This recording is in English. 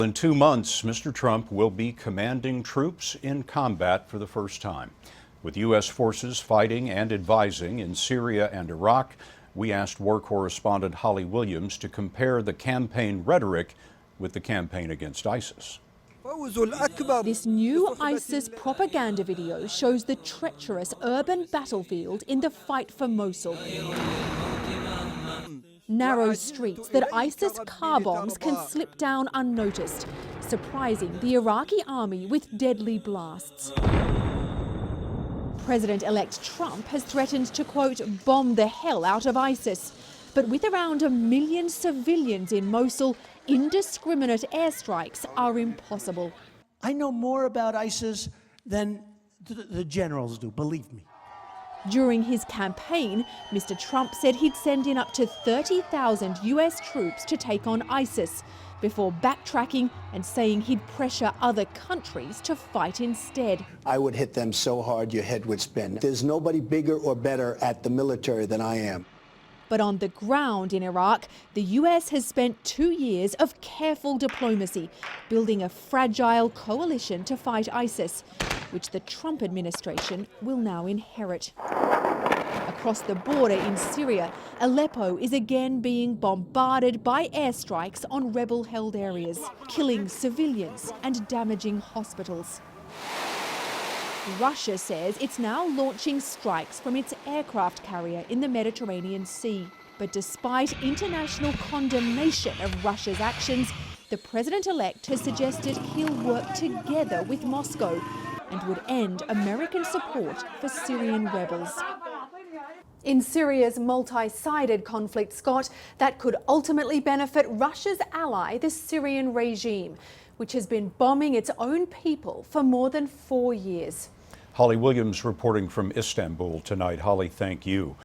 In 2 months, Mr. Trump will be commanding troops in combat for the first time. With U.S. forces fighting and advising in Syria and Iraq, we asked war correspondent Holly Williams to compare the campaign rhetoric with the campaign against ISIS. This new ISIS propaganda video shows the treacherous urban battlefield in the fight for Mosul. Narrow streets that ISIS car bombs can slip down unnoticed, surprising the Iraqi army with deadly blasts. President-elect Trump has threatened to, quote, bomb the hell out of ISIS. But with around 1 million civilians in Mosul, indiscriminate airstrikes are impossible. I know more about ISIS than the generals do, believe me. During his campaign, Mr. Trump said he'd send in up to 30,000 US troops to take on ISIS, before backtracking and saying he'd pressure other countries to fight instead. I would hit them so hard your head would spin. There's nobody bigger or better at the military than I am. But on the ground in Iraq, the US has spent 2 years of careful diplomacy, building a fragile coalition to fight ISIS, which the Trump administration will now inherit. Across the border in Syria, Aleppo is again being bombarded by airstrikes on rebel-held areas, killing civilians and damaging hospitals. Russia says it's now launching strikes from its aircraft carrier in the Mediterranean Sea. But despite international condemnation of Russia's actions, the president-elect has suggested he'll work together with Moscow and would end American support for Syrian rebels. In Syria's multi-sided conflict, Scott, that could ultimately benefit Russia's ally, the Syrian regime, which has been bombing its own people for more than 4 years. Holly Williams reporting from Istanbul tonight. Holly, thank you.